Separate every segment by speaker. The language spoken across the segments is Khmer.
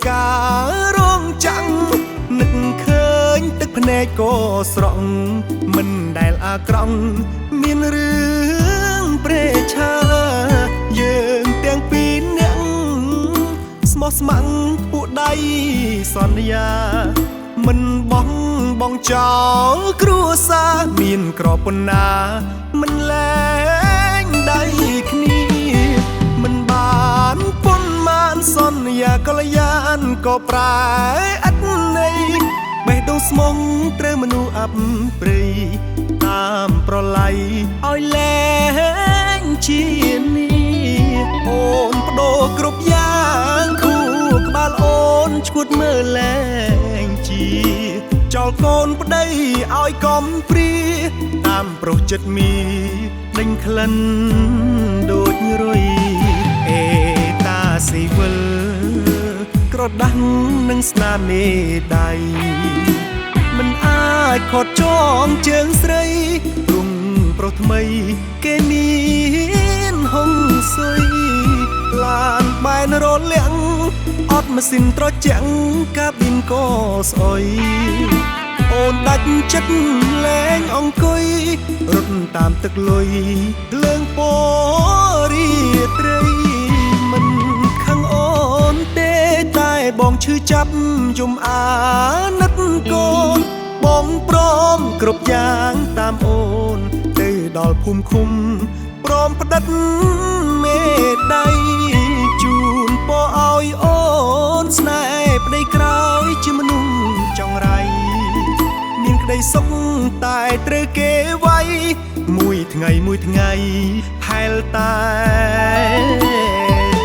Speaker 1: ការរងចាំងនឹកឃើញទឹកភ្នែកក៏ស្រក់មិនដែលអាក្រង់មានរឿងព្រេឆាយើងទាំងពីរនាក់ស្មោះស្ម័គ្រពួកដៃសន្យាមិនបោះបង់ចោលគ្រួសារមានក្របប៉ុណ្ណាមិនលែងដៃគ្នាមិនបានប៉ុន្មានសន្យាកល្យានក៏ប្រែឥតន័យបេះដូងស្មុងត្រូវមនុស្សអាប់ព្រៃតាមប្រឡ័យឲ្យលែងជានេះអូនបដូរគ្រប់យ៉ាងគូក្បាលអូនឈួតមើលលែងជាចោលកូនប្តីឲ្យកំព្រាតាមប្រុសចិត្តមីដេញក្លិនដូចរុយអេតាស៊ីវិលក្រដាស់នឹងស្នាមមេដៃមិនអាចខត់ចងជើងស្រីរុំប្រុសថ្មីគេមានហុងស៊ុយឡានបែនរលាំងអត់ម៉ាស៊ីនត្រជាក់កាប៊ីនក៏ស្អុយអូនដាច់ចិត្តលែងអង្គុយរត់តាមទឹកលុយលើងពរីត្រីមិនខឹងអូនទេតែបងឈឺចាប់យំអាណិតកូនបងព្រមគ្រប់យ៉ាងតាមអូនទៅដល់ភូមិឃុំព្រមផ្ដិតមេដៃជូនពរឲ្យអូនស្នេហ៍ប្តីក្រោយជាមនុស្សចង់រៃមានក្តីសុខតែត្រូវគេវាយមួយថ្ងៃហែលតែ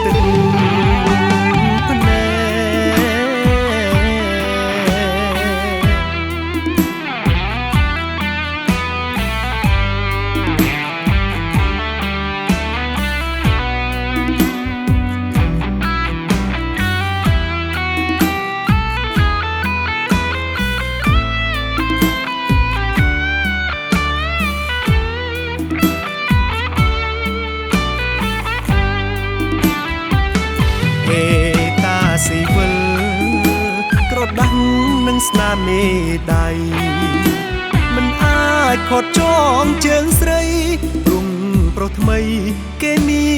Speaker 1: ទឹកភ្នែកស៊ីវិលក្រដាស់នឹងស្នាមមេដៃមិនអាចខត់ចងជើងស្រីរុំប្រុសថ្មីគេមា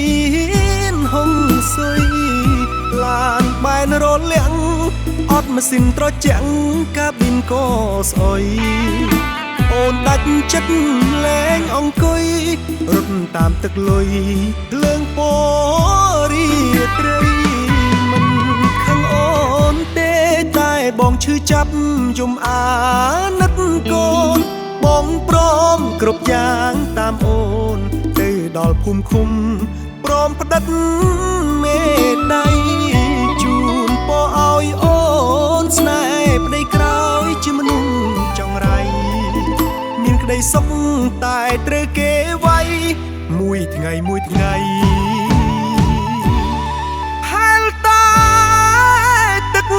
Speaker 1: នហុងស៊ុយឡានបែនរលាំងអត់ម៉ាស៊ីនត្រជាក់កាប៊ីនក៏ស្អុយអូនដាច់ចិត្តលែងអង្គុយរត់តាមទឹកលុយលើងពរីត្រីតែបងឈឺចាប់យំអាណិតកូនបងព្រមគ្រប់យ៉ាងតាមអូនទៅដល់ភូមិឃុំព្រមផ្ដិតមេដៃជូនពរឲ្យអូនស្នេហ៍ប្តីក្រោយជាមនុស្សចង់រៃមានក្តីសុខតែត្រូវគេវាយមួយថ្ងៃហែលតែទឹក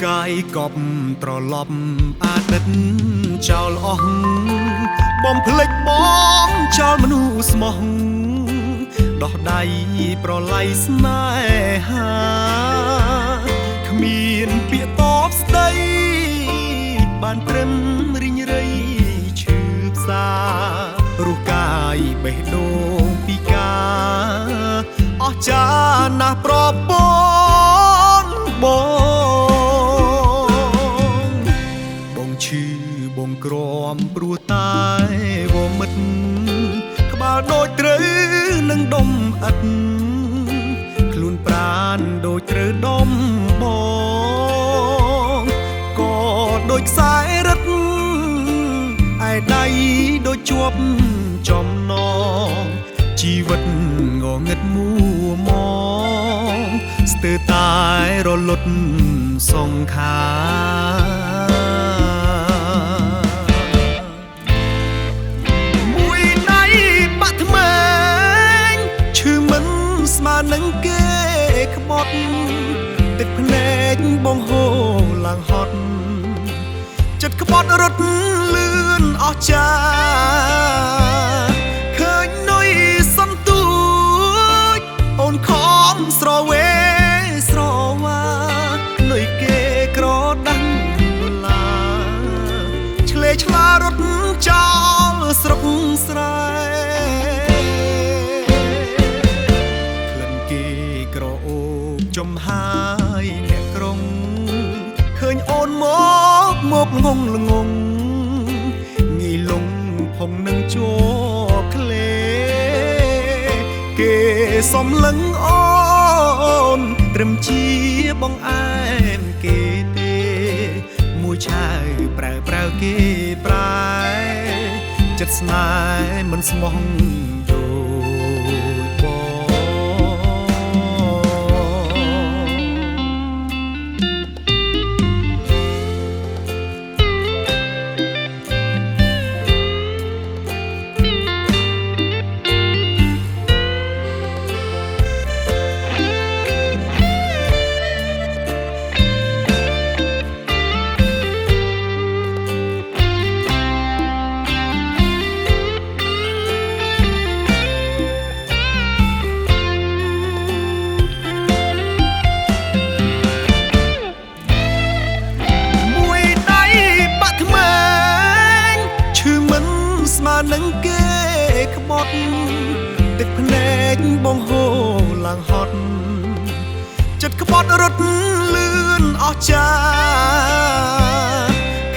Speaker 1: កាយកប់ត្រឡប់អតីតចោលអស់បំភ្លេចបងចោលមនុស្សស្មោះដោះដៃប្រឡ័យស្នេហាគ្មានពាក្យតបស្ដីបានត្រឹមរីងរៃ ចារ្យណាស់ប្រពន្ធបងឈឺបងក្រំព្រោះតែវមិត្តក្បាលដូចត្រូវនឹងដុំអិតខ្លួនប្រានដូចត្រូវដុំបងក៏ដូចខ្សែរឹតឯដៃដូចជាប់ចំណងជីវិតងងឹតមួមងស្ទើរតែរលត់សង្ខារមួយដៃបាក់ថ្មែងឈឺមិនស្មើនឹងគេក្បត់ទឹកភ្នែកបងហូរឡើងហត់ចិត្តក្បត់រត់លឿនអស់ចាឃើញនុយសន្ទូចអូនខំស្រវេស្រវានុយគេក្រដាំដុល្លារឆ្លេឆ្លារត់ចោលស្រុកស្រែក្លិនគេក្រអូបចំហាយអ្នកក្រុងឃើញអូនមកងងល្ងងងាយលងផុងនឹងជាប់ក្លេគេសំលឹងអូនត្រឹមជាបងអែមគេទេមួយឆាវប្រើគេប្រែចិត្តស្នេហ៍មិនស្មោះដូចបងនឹងគេក្បត់ទឹកភ្នែកបងហូរឡើងហត់ចិត្តក្បត់រត់លឿនអស់ចា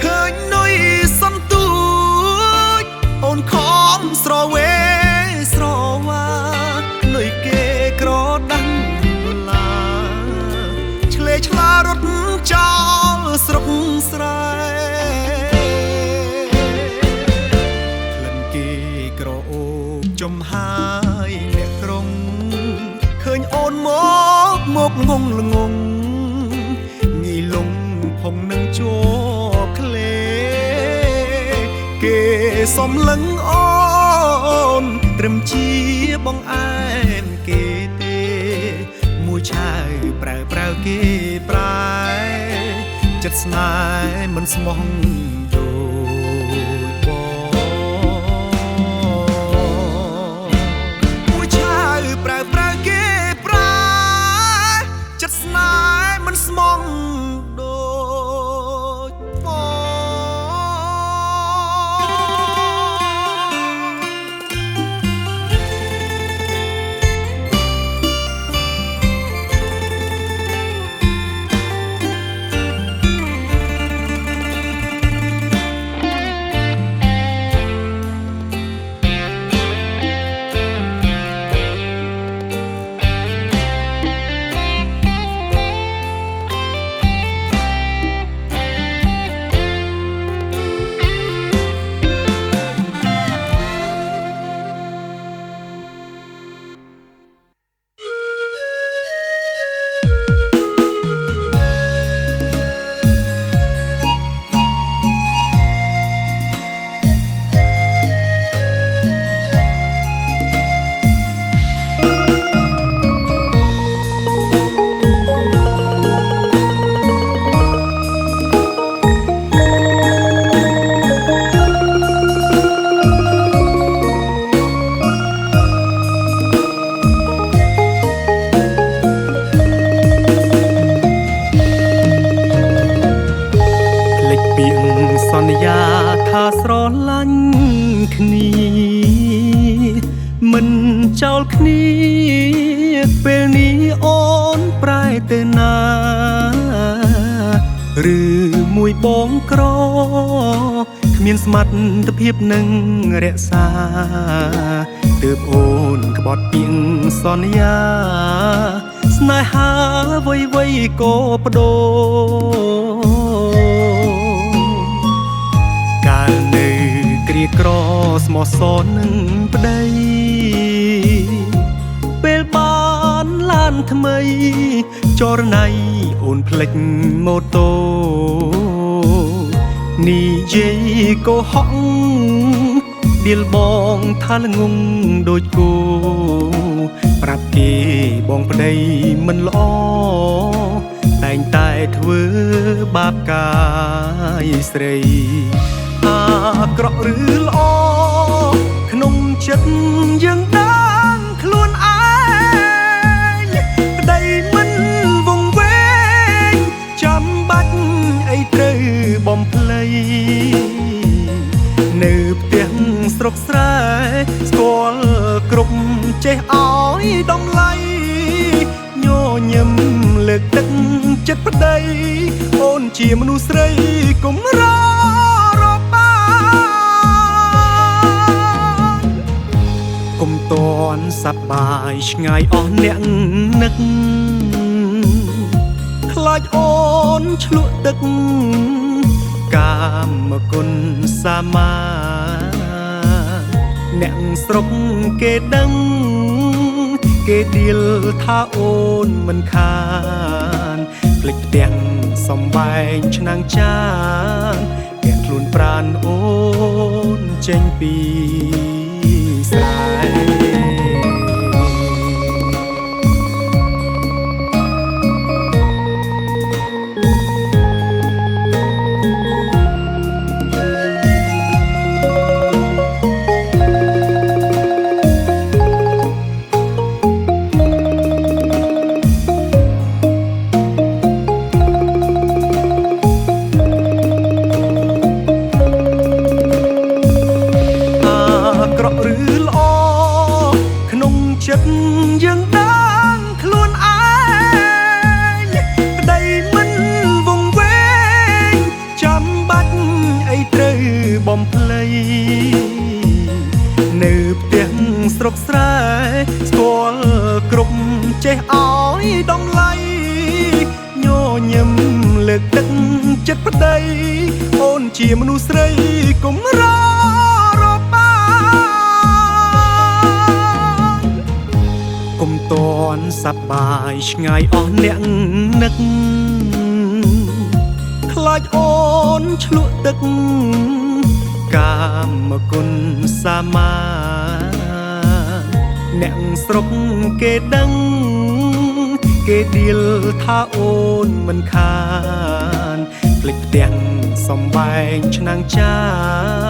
Speaker 1: ឃើញនុយសន្ទូចអូនខំស្រវេស្រវានុយគេក្រដាំដុល្លារឆ្លេឆ្លារត់ចោលស្រុកស្រែចំហាយអ្នកក្រុងឃើញអូនមកងងល្ងងងាយលងផុងនឹងជាប់ក្លេគេសំលឹងអូនត្រឹមជាបងអែមគេទេមួយឆាវប្រើគេប្រែចិត្តស្នេហ៍មិនស្មោះប្រើគេប្រាចិត្តស្នេហ៍មិនស្មងដូចបងសន្យាថាស្រឡាញ់គ្នាមិនចោលគ្នា ពេលនេះអូនប្រែទៅណាឬមួយបងក្រគ្មានសមត្ថភាពនឹងរក្សាទើបអូនក្បត់ពីងសន្យាស្នេហាវ័យវ័យក៏បដូរកាលនៅក្រៀក្រស្មោះសរនឹងប្តីពេលបានឡានថ្មីចរណៃអូនផ្លេចម៉ូតូនិយាយកុហកដៀលបងថាល្ងងដូចគូប្រាប់គេបងប្តីមិនល្អតែងតែធ្វើបាបកាយស្រីអាក្រក់ឬល្អក្នុងចិត្តយើងដឹងខ្លួនឯងប្តីមិនវង្វេងចាំបាច់អីត្រូវបំភ្លៃនៅផ្ទះស្រុកស្រែស្គាល់គ្រប់ចេះឲ្យតម្លៃញញឹមលើកទឹកចិត្តប្តីអូនជាមនុស្សស្រីកុំរកុំតន់សប្បាយឆ្ងាយអស់អ្នកនឹកខ្លាចអូនឆ្លក់ទឹកកាមគុណសាមាអ្នកស្រុកគេដឹងគេដៀលថាអូនមិនខានភ្លេចផ្ទាំងសំបែងឆ្នាំងចានគេខ្លួនប្រានអូនចេញពីស្រែចិត្តយើងដឹងខ្លួនឯងប្តីមិនវង្វេងចាំបាច់អីត្រូវបំភ្លៃនៅផ្ទះស្រុកស្រែស្គាល់គ្រប់ចេះឲ្យតម្លៃញញឹមលើកទឹកចិត្តប្តីអូនជាមនុស្សស្រីកុំរកុំតន់សប្បាយឆ្ងាយអស់អ្នកនឹកខ្លាចអូនឆ្លក់ទឹកកាមគុណសាមាអ្នកស្រុកគេដឹងគេដៀលថាអូនមិនខានភ្លេចផ្ទាំងសំបែងឆ្នាំងចា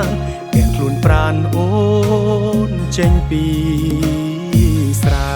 Speaker 1: នគេខ្លួនប្រានអូនចេញពីស្រែ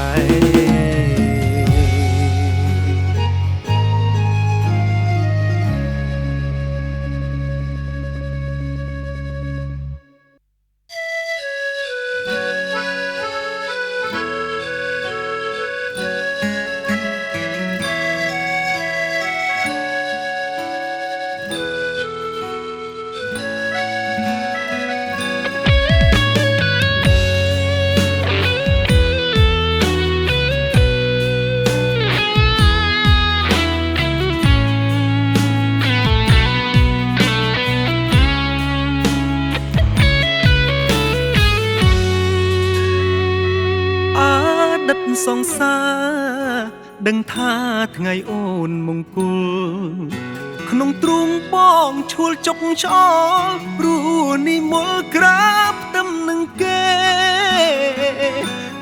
Speaker 1: សង្សារដឹងថាថ្ងៃអូនមង្គលក្នុងទ្រូងបងឈួលចុកឆ្អល់ព្រោះនិមលក្រាបទឹមនឹងគេ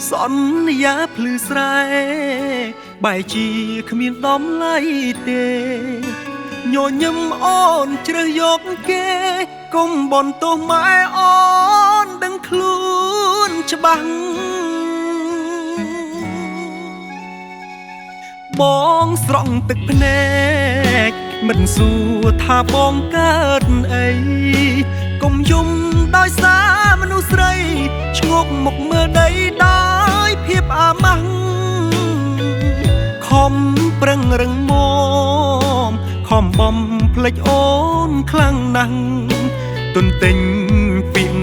Speaker 1: សន្យាភ្លឺស្រែបែជាគ្មានដំឡៃទេញញឹមអូនជ្រើសយកគេកុំបន់ទោសម៉ែអូនដឹងខ្លួនច្បាស់បងស្រង់ទឹកភ្នែកមិនសួរថាបងកើតអីកុំយំដោយសារមនុស្សស្រីឈ្ងោកមុខមើលដីដោយភាពអាម៉ាស់ បំប្រឹងរឹងមាំខំបំផ្លេចអូនខ្លាំងណាស់ទុនទិញពីង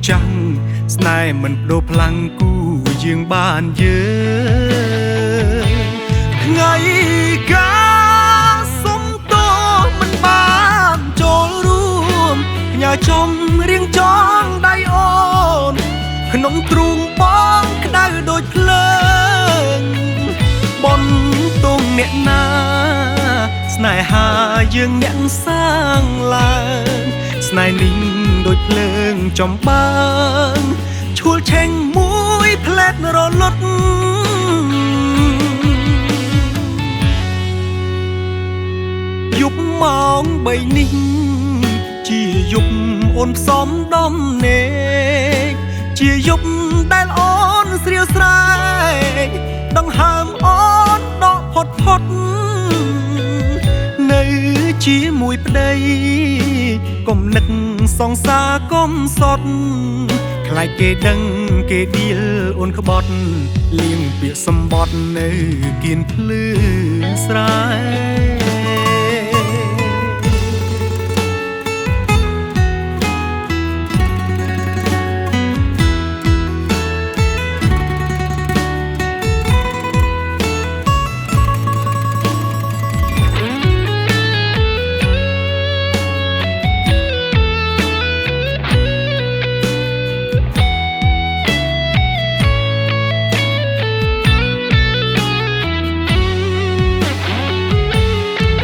Speaker 1: ចាំងស្នេហ៍មិនបដូរផ្លាំងគូយើងបានយើងថ្ងៃកាសុំតោមិនបានចូលរួមផ្ញើចំរៀងចង់ដៃអូនក្នុងទ្រូងបងក្តៅដូចភ្លើងបនទុំអ្នកណាស្នេហាយើងអ្នកសាងឡើងស្នេហ៍នេះដូចភ្លើងចំបើងឈួលឆេងមួយផ្លែតរលត់យប់ម៉ោង3នេះជាយប់អូនផ្សំដំណេកជាយប់ដែលអូនស្រៀវស្រែកដង្ហើមអូនដកផុតផុតនៅជាមួយប្តីកុំនឹកសង្សារកុំសត់ខ្លាចគេដឹងគេឌីលអូនក្បត់លៀងពាក្យសម្បត្តិនៅគៀនភ្លឺស្រែ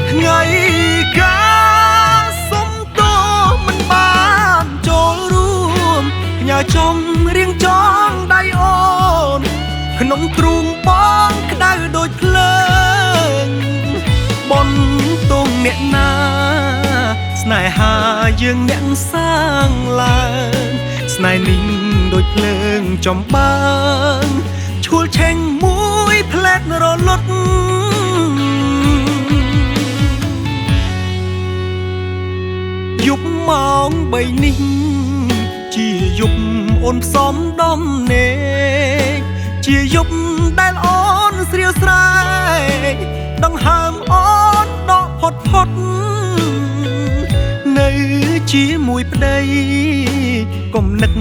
Speaker 1: ថ្ងៃកាសុំតោមិនបានចូលរួមផ្ញើចំរៀងចង់ដៃអូនក្នុងទ្រូងបងក្តៅដូចភ្លើងបនទុំអ្នកណាស្នេហាយើងអ្នកសាងឡើងស្នេហ៍នេះដូចភ្លើងចំបើងឈួលឆេងមួយផ្លែតរលត់យប់ម៉ោង3នេះជាយប់អូនផ្សំដំណេកជាយប់ដែលអូនស្រៀវស្រែកដង្ហើមអូនដកផុតផុតនៅជាមួយប្តីកុំនឹក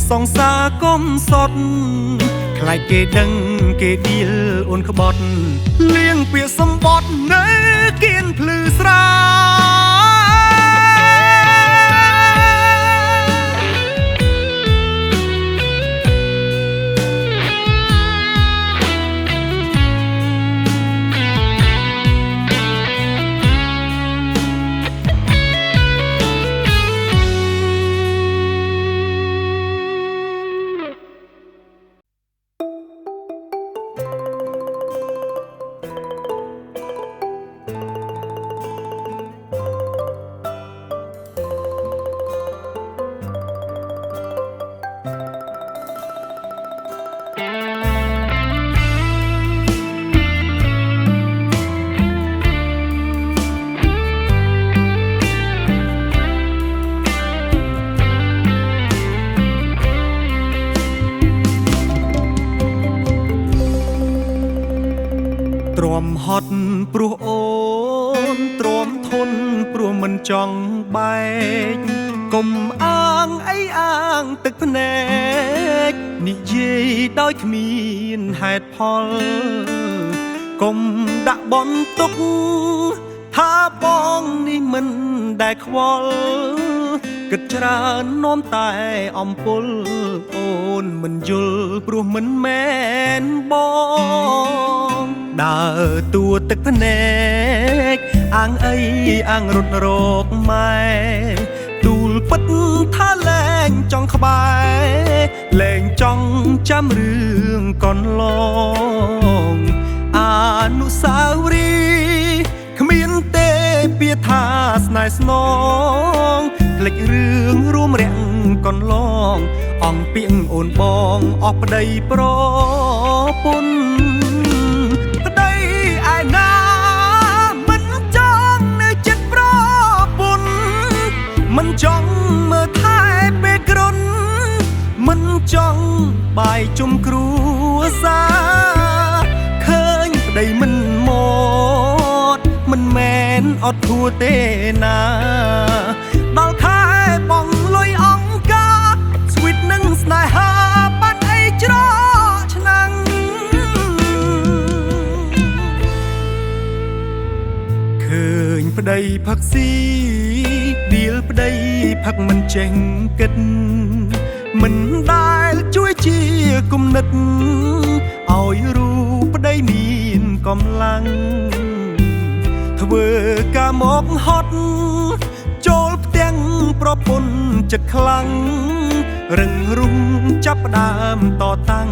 Speaker 1: សង្សារកុំសត់ខ្លាចគេដឹងគេឌីលអូនក្បត់លៀងពាក្យសម្បត្តិនៅគៀនភ្លឺស្រែទ្រាំហត់ព្រោះអូនទ្រាំធន់ព្រោះមិនចង់បែកកុំអាងអីអាងទឹកភ្នែកនិយាយដោយគ្មានហេតុផលកុំដាក់បន់ទុកថាបងនេះមិនដែលខ្វល់គិតច្រើននាំតែអំពុលអូនមិនយល់ព្រោះមិនមែនបងដើរតួទឹកភ្នែកអាងអីអាងរត់រកម៉ែទូលពិតថាលែងចង់ក្បែរលែងចង់ចាំរឿងកន្លងអនុស្សាវរីយ៍គ្មានទេពាក្យថាស្នេហ៍ស្នងភ្លេចរឿងរួមរាំងកន្លងអង្គពីងអូនបងអស់ប្តីប្រពន្ធប្តីឯណាមិនចង់នៅចិត្តប្រពន្ធមិនចង់មើលថែពេលគ្រុនមិនចង់បាយជុំគ្រួសារឃើញប្តីមិនមក អត់ធួទេណាដល់ខែបងលុយអង្គការ Sweet នឹងស្នេហាបាត់អីច្រកឆ្នាំងឃើញប្តីផឹកស៊ីឌៀលប្តីផឹកមិនចេះគិតមិនដែលជួយជាគំនិតឲ្យរូបប្តីមានកម្លាំងធ្វើការមកហត់ចូលផ្ទាំងប្រពន្ធចិត្តខ្លាំងរឹងរុំចាប់ផ្ដើមតតាំង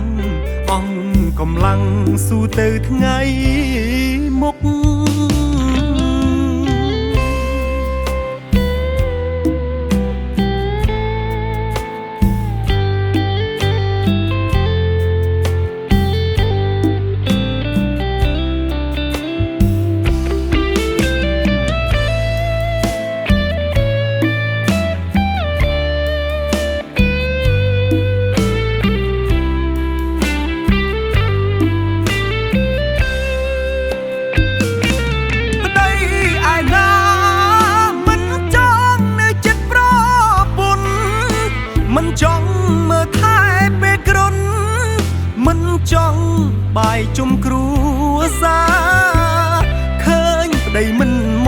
Speaker 1: អង្គកម្លាំងស៊ូទៅថ្ងៃមុខមិនចង់មើលថែពេលគ្រុនមិនចង់បាយជុំគ្រួសារឃើញប្តីមិនម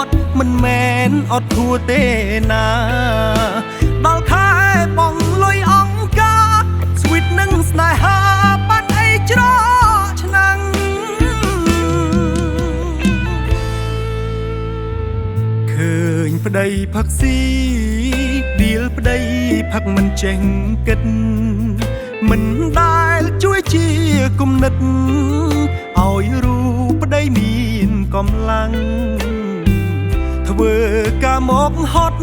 Speaker 1: កមិនមែនអត់ធួទេណាដល់ខែបងលុយអង្គការ Sweet នឹងស្នេហាបាត់អីច្រកឆ្នាំងឃើញប្តីផឹកស៊ីឌៀលប្តីផឹកមិនចេះគិតមិនដែលជួយជាគំនិតឲ្យរូបប្តីមានកម្លាំងធ្វើការមកហត់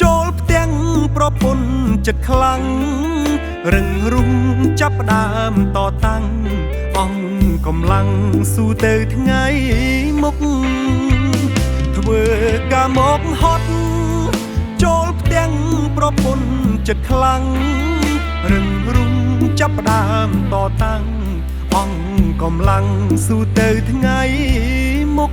Speaker 1: ចូលផ្ទាំងប្រពន្ធចិត្តខ្លាំងរឹងរុំចាប់ផ្ដើមតតាំងអង្គកម្លាំងស៊ូទៅថ្ងៃមុខធ្វើការមកហត់ចូលផ្ទាំងប្រពន្ធចិត្តខ្លាំងរឹងរុំចាប់ផ្ដើមតតាំងអង្គកម្លាំងស៊ូទៅថ្ងៃមុខ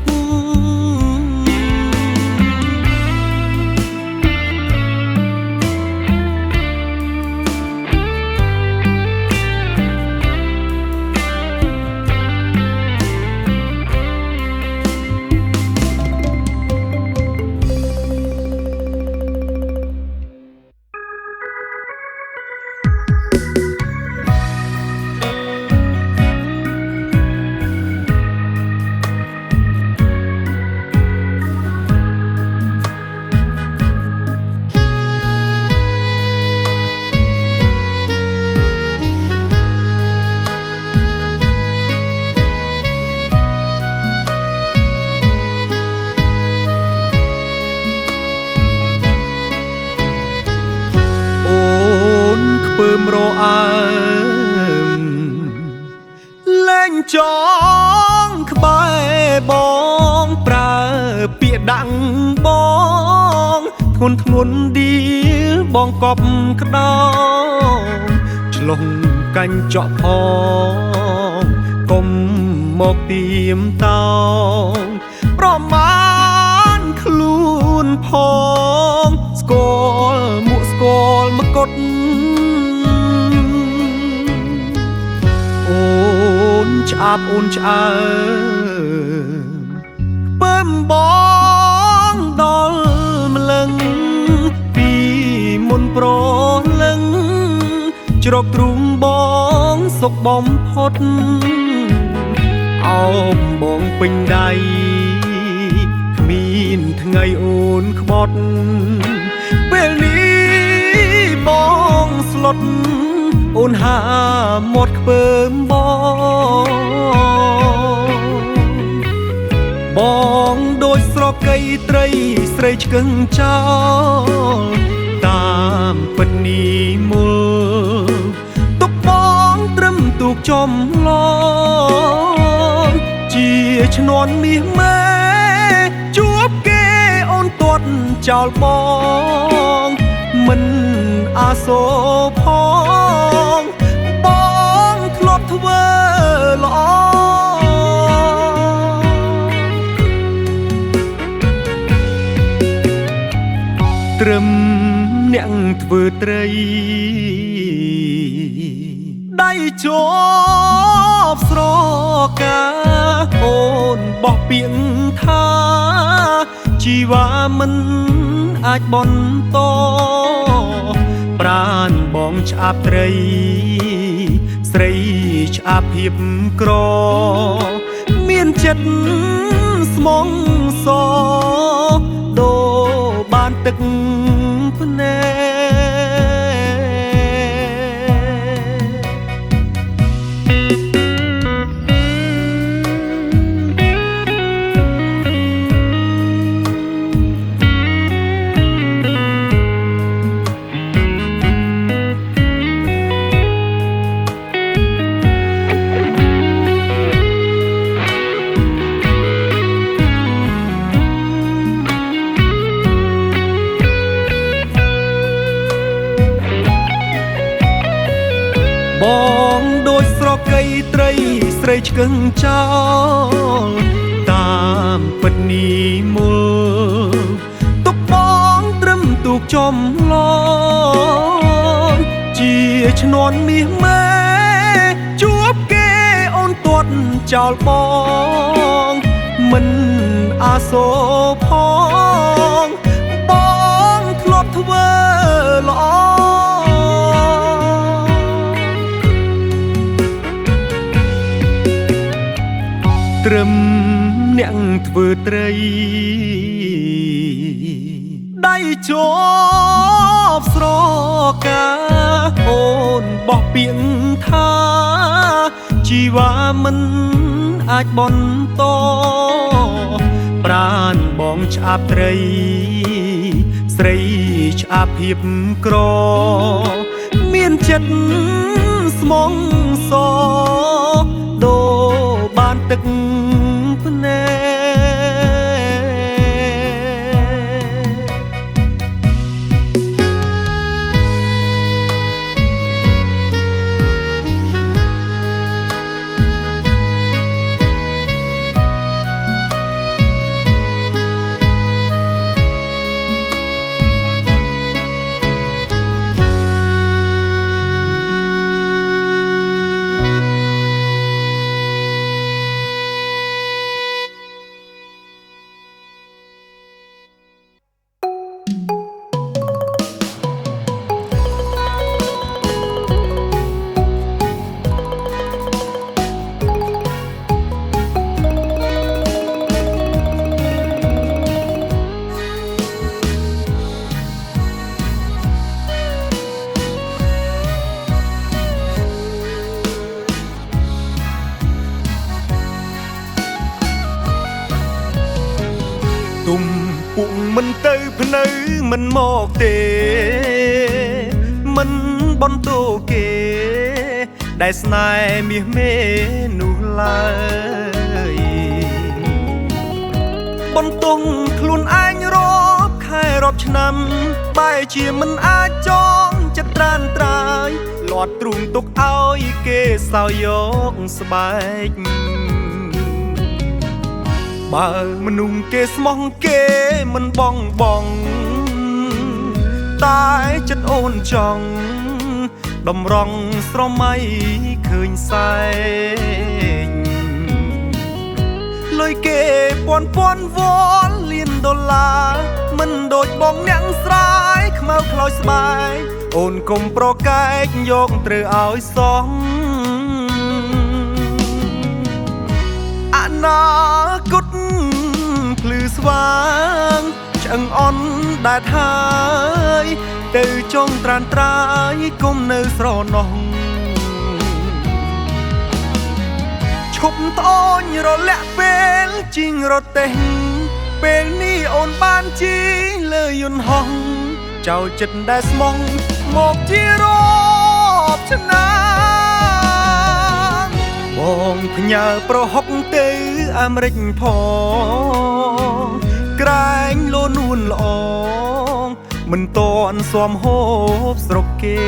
Speaker 1: ពើមរអើមលែងចងក្បែរបងប្រើពាក្យដាក់បងធ្ងន់ធ្ងន់ឌីបងកប់ក្តោងឆ្លងកាញ់ចក់ផងកុំមកទៀមតោងប្រមាណខ្លួនផងស្គាល់មួកស្គាល់មកុដអូនឆ្អាបអូនឆ្អើមពើមបងដល់ម្លឹងពីមុនប្រលឹងជ្រកទ្រូងបងសុខបំផុតអោបបងពេញដៃគ្មានថ្ងៃអូនក្បត់ពេលនេះបងស្លុតអូនហាមាត់ខ្ពើមបងដូចស្រកីត្រីស្រីឆ្កឹងចោលតាមពិតនេះមុលទុកបងត្រឹមទូកចំឡងជាឈ្នន់មាសម៉ែជួបគេអូនទាត់ចោលបងមិនអាសូរផងបងធ្លាប់ធ្វើល្អ ធ្វើត្រីដៃជាប់ស្រកាអូនបោះពាក្យថាជីវ៉ាមិនអាចបន្តប្រានបងឆ្អាបត្រីស្រីឆ្អាបភាពក្រមានចិត្តស្មងសដូរបានទឹកភ្នែបងដូចស្រកីត្រីស្រីឆ្កឹងចោលតាមពិតនេះមូលទុកបងត្រឹមទូកចំឡងជាឈ្នន់មាសម៉ែជួបគេអូនទាត់ចោលបងមិនអាសូរផងបងធ្លាប់ធ្វើល្អត្រឹមអ្នកធ្វើត្រីដៃជាប់ស្រកាអូនបោះពាក្យថាជីវ៉ាមិនអាចបន្តប្រានបងឆ្អាបត្រីស្រីឆ្អាបភាពក្រមានចិត្តស្មងសដូរបានទឹកភ្នែទុំពុកមិនទៅភ្នៅមិនមកទេមិនបន្តគេដែលស្នេហ៍មាសមេនោះឡើយបន្តខ្លួនឯងរាប់ខែរាប់ឆ្នាំបែរជាមិនអាចចងចិត្តត្រានត្រាយលាត់ទ្រូងទុកឲ្យគេសោយយកស្បែកបើមនុស្សគេស្មោះគេមិនបងបងតែចិត្តអូនចង់តម្រង់ស្រមៃឃើញសែងលុយគេពាន់វល់លានដុល្លារមិនដូចបងអ្នកស្រាយខ្មៅខ្លោចស្បែកអូនកុំប្រកែកយកត្រូវឲ្យសងអនាគតភ្លឺស្វាងឆ្អឹងអន់ដែលហើយទៅចង់ត្រានត្រាយគុំនៅស្រណោះឈប់ត្អូញរលាក់ពេលជីងរទេះពេលនេះអូនបានជីលើយន្តហោះចោលចិត្តដែលស្មងមកជារាប់ឆ្នាំបងផ្ញើប្រហុកទៅអាមេរិកផងក្រែងលូនួនល្អមិនតន់ស៊ាំហូបស្រុកគេ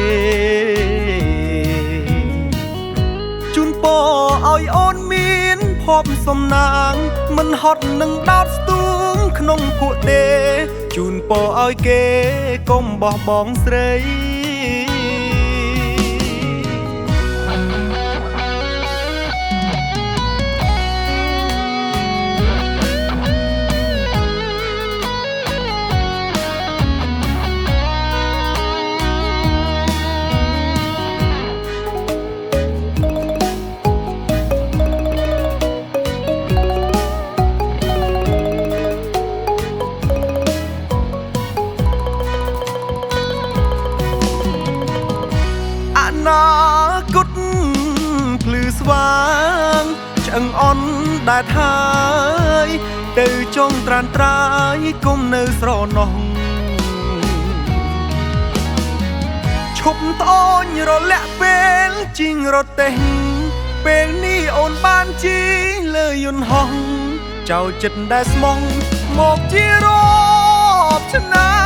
Speaker 1: ជូនពរឲ្យអូនមានភពសំណាងមិនហត់នឹងដោតស្ទូងក្នុង ក្នុងពួកទេជូនពរឲ្យគេកុំបោះបង់ស្រីអនាគតភ្លឺស្វាងឆ្អឹងអន់ដែលហើយទៅចង់ត្រានត្រាយគុំនៅស្រណោះឈប់ត្អូញរលាក់ពេលជីងរទេះពេលនេះអូនបានជីលើយន្តហោះចោលចិត្តដែលស្មងមកជារាប់ឆ្នាំ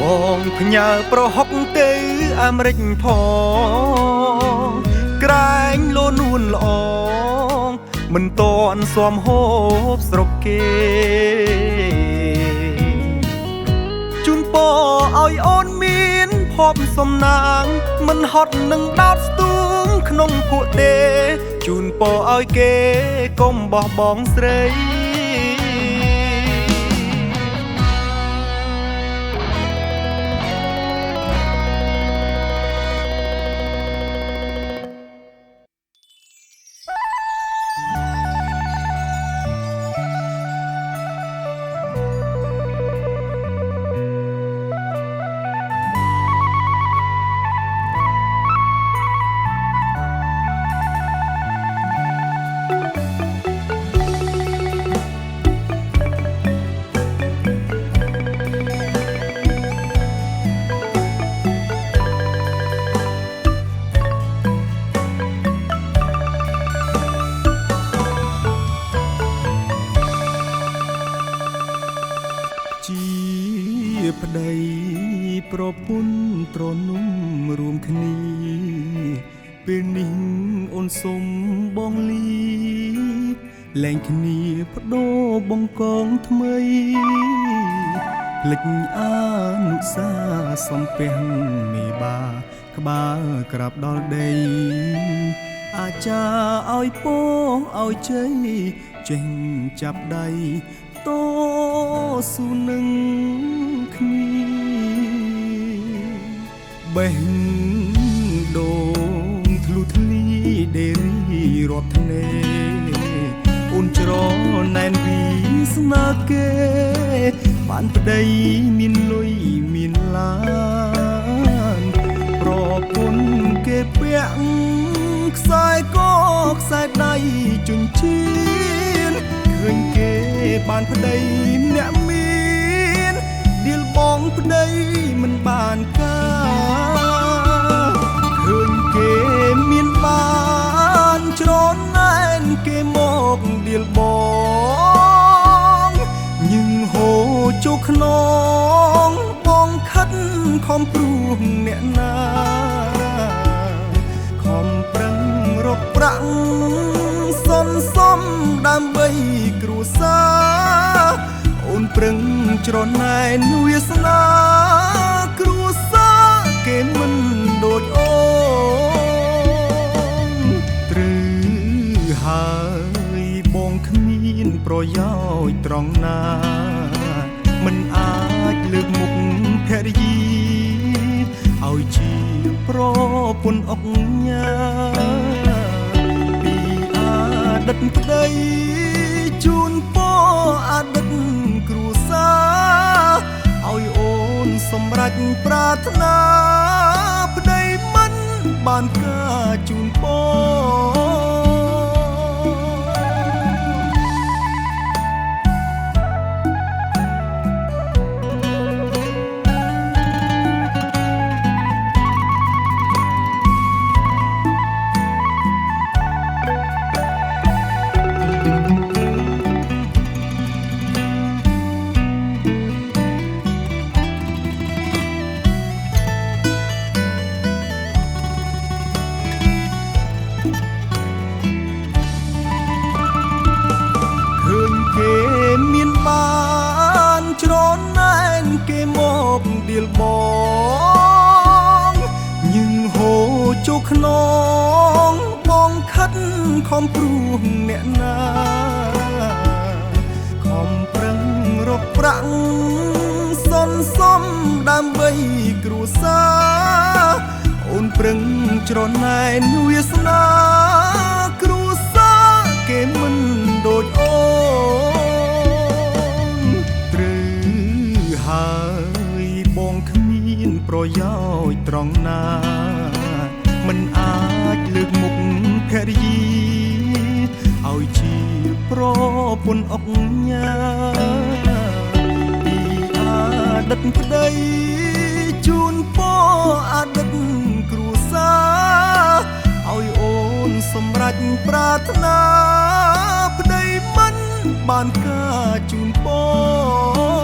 Speaker 1: បងផ្ញើប្រហុកទៅអាមេរិកផងក្រែងលូននួនល្អមិនតន់ស៊ាំហូបស្រុកគេជូនពរឲ្យអូនមានភ័ព្វសំណាងមិនហត់នឹងដោតស្ទូងក្នុងពួកទេជូនពរឲ្យគេកុំបោះបង់ស្រីជាប្តីប្រពន្ធត្រនំរួមគ្នាពេលនេះអូនសុំបងលីលែងគ្នាបដូរបងកងថ្មីភ្លេចអនុសាសំពះមេបាក្បាលក្រាបដល់ដីអាចារ្យឲ្យពោឲ្យជ័យចេញចាប់ដៃតស៊ូនឹងគ្នាបេះដូងធ្លុធ្លីដេរីរាប់ធ្នេអូនច្រណែនពីស្នាគេបានប្តីមានលុយមានឡានប្រពន្ធគេពាក់ខ្សែកខ្សែដៃជញ្ជៀនឃើញគេបានប្តីម្នាក់មានដៀលបងប្តីមិនបានការឃើញគេមានបានច្រណែនគេមកដៀលបងញឹងហូរជោខ្នងបងខិតខំព្រួសអ្នកណាខំប្រឹងរកប្រាក់សន្សំដើម្បីគ្រួសារអូនប្រឹងច្រណែនវាសនាគ្រួសារគេមិនដូចអូនត្រូវហើយបងគ្មានប្រយោជន៍ត្រង់ណាមិនអាចលើកមុខភរិយាឲ្យជាប្រពន្ធអុកញ៉ាពីអតីតប្តីជូនពរអតីតគ្រួសារឲ្យអូនសម្រេចប្រាថ្នាប្តីមិនបានការជូនពរ ត់ខំព្រួងអ្នកណាខំប្រឹងរកប្រាក់សន្សំដើម្បីគ្រួសារអូនប្រឹងច្រណែនវាសនាគ្រួសារគេមិនដូចអូនត្រូវហើយបងគ្មានប្រយោជន៍ត្រង់ណាមិនអាចលើកមុខភរិយាឲ្យជាប្រពន្ធអុកញ៉ាពីអតីតប្តីជូនពរអតីតគ្រួសារឲ្យអូនសម្រេចប្រាថ្នាប្តីមិនបានការជូនពរ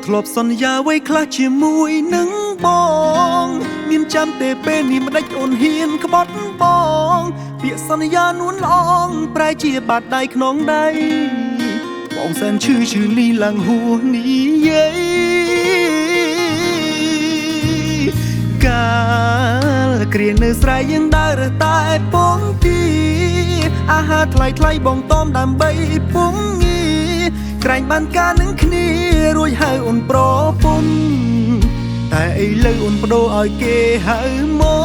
Speaker 1: ធ្លាប់សន្យាໄວខ្លះជាមួយនឹងបងមានចាំទេពេលនេះម្ដេចអូនហ៊ានក្បត់បងពាក្យសន្យានួនល្អងប្រែជាបាត់ដៃក្នុងដៃបងសែនឈឺនេះឡើងហួសនេះយាយកាលគ្រានៅស្រែយើងដើរតែពងទីអាហារថ្លៃបងតមដើម្បីពងក្រែងបានការនឹងគ្នារួចហៅអូនប្រពន្ធតែឥឡូវអូនបដូរឲ្យគេហៅមក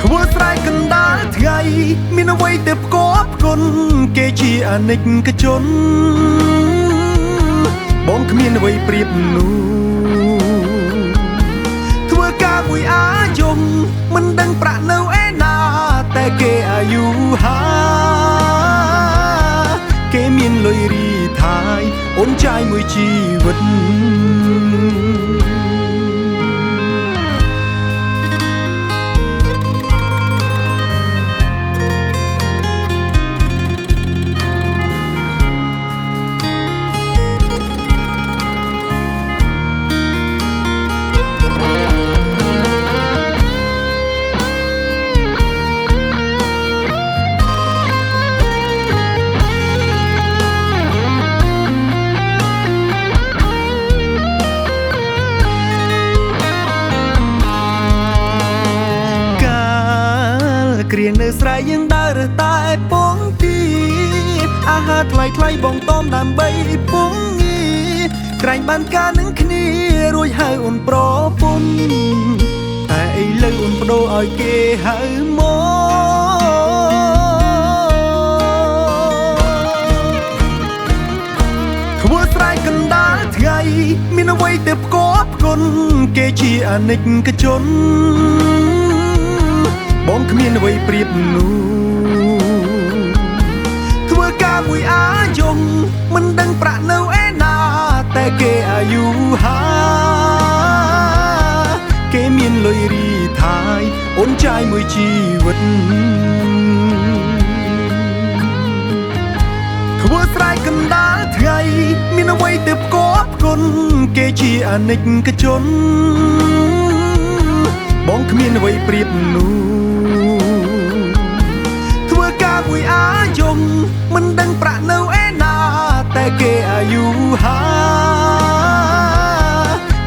Speaker 1: ក្បួនស្រែកកណ្ដាលថ្ងៃមានអ្វីទៅផ្គប់ផ្គុនគេជាអនិច្ចជនបងគ្មានអ្វីប្រៀបនោះធ្វើការមួយអាយំមិនដឹងប្រាក់នៅឯណាតែគេអាយុហាគេមានលុយរីថាយអូនចាយមួយជីវិតគ្រានៅស្រែយើងដើរតែពងទីអាហារថ្លៃបងតមដើម្បីពងក្រែងបានការនឹងគ្នារួចហៅអូនប្រពន្ធតែឥឡូវអូនបដូរឲ្យគេហៅមកក្បួនស្រែកកណ្ដាលថ្ងៃមានអ្វីទៅផ្គប់ផ្គុនគេជាអនិច្ចជនបងគ្មានអ្វីប្រៀបនោះធ្វើការមួយអាយំមិនដឹងប្រាក់នៅឯណាតែគេអាយុហាគេមានលុយរីថាយអូនចាយមួយជីវិតក្បួនស្រែកកណ្ដាលថ្ងៃមានអ្វីទៅផ្គប់ផ្គុនគេជាអនិច្ចជនបងគ្មានអ្វីប្រៀបនោះធ្វើការមួយអាយំមិនដឹងប្រាក់នៅឯណាតែគេអាយុហា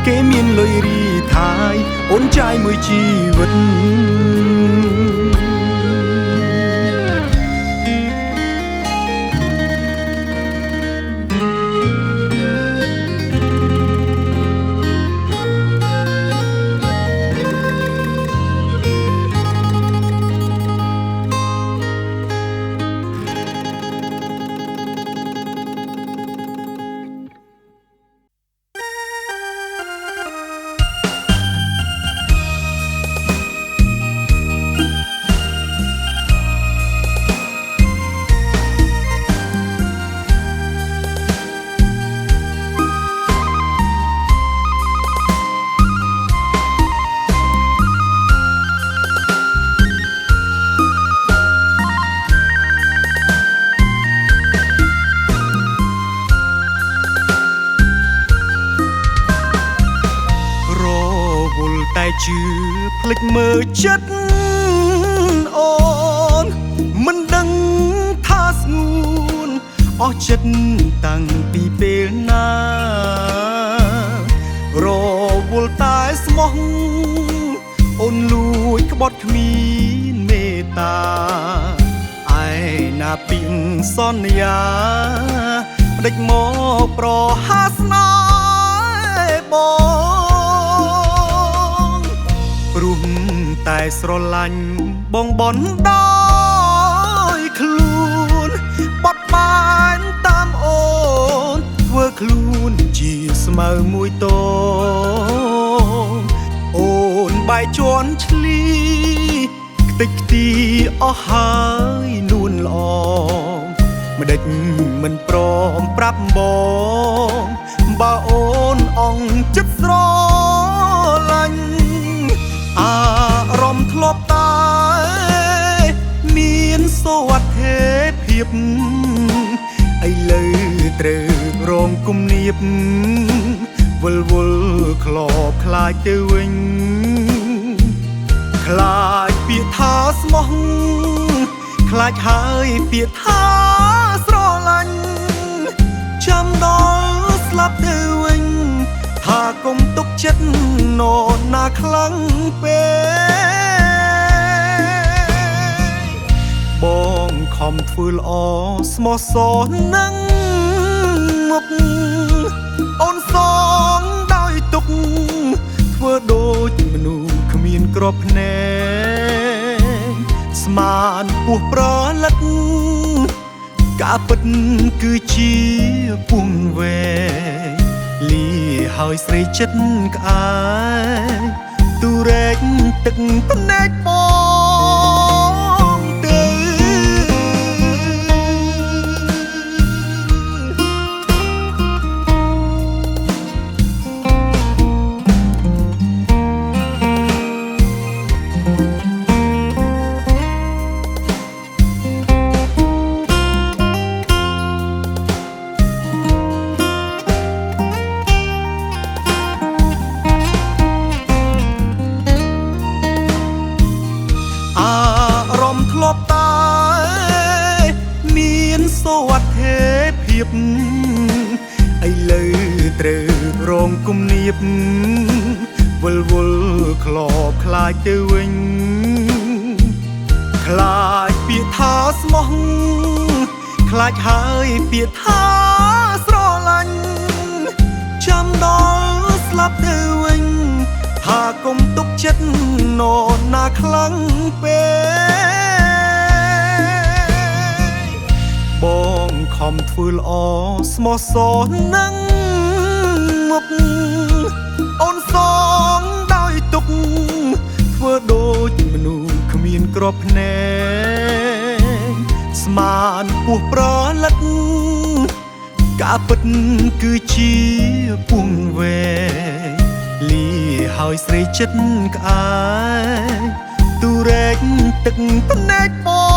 Speaker 1: គេមានលុយរីថាយអូនចាយមួយជីវិត
Speaker 2: เ
Speaker 1: ជឿភ្លេចមើលចិត្តអូនមិនដឹងថាស្ងួនអស់ចិត្តតាំងពីពេលណារវល់តែស្មោះអូនលួចក្បត់គ្មានមេត្តាឯណាពីងសន្យាផ្ដេចមកប្រហាស្នេហ៍បងព្រោះតែស្រឡាញ់បងបនដោយខ្លួនបត់បែនតាមអូនធ្វើខ្លួនជាស្មៅមួយតងអូនបែកជន់ឆ្លីខ្ទេចខ្ទីអស់ហើយនួនល្អម្ដេចមិនព្រមប្រាប់បងបើអូនអង់ចិត្តស្រឡាញ់អារម្មណ៍ធ្លាប់តែមានសុវត្ថិភាពឥឡូវត្រូវរងគំនាបវល់វល់ខ្លោបខ្លាចទៅវិញខ្លាចពាក្យថាស្មោះខ្លាចហើយពាក្យថាស្រឡាញ់ចាំដល់ស្លាប់ទៅវិញថាកុំទុកចិត្តនរណាខ្លាំងពេកបងខំធ្វើល្អស្មោះសរនឹងមុខអូនសងដោយទុកធ្វើដូចមនុស្សគ្មានក្របភ្នែកស្មានពោះប្រលឹកការពិតគឺជាពុំវែងលីហើយស្រីចិត្តក្អែទូរែកទឹកភ្នែកបងទៅធ្លាប់តែមានសុវត្ថិភាពឥឡូវត្រូវរងគំនាបវល់វល់ខ្លោបខ្លាចទៅវិញខ្លាចពាក្យថាស្មោះខ្លាចហើយពាក្យថាស្រឡាញ់ចាំដល់ស្លាប់ទៅវិញថាកុំទុកចិត្តនរណាខ្លាំងពេកបងខំធ្វើល្អស្មោះសរនឹងមុខអូនសងដោយទុកធ្វើដូចមនុស្សគ្មានក្របភ្នែកស្មានពោះប្រលឹកការពិតគឺជាពុំវែងលីហើយស្រីចិត្តក្អែទូរែកទឹកភ្នែកបង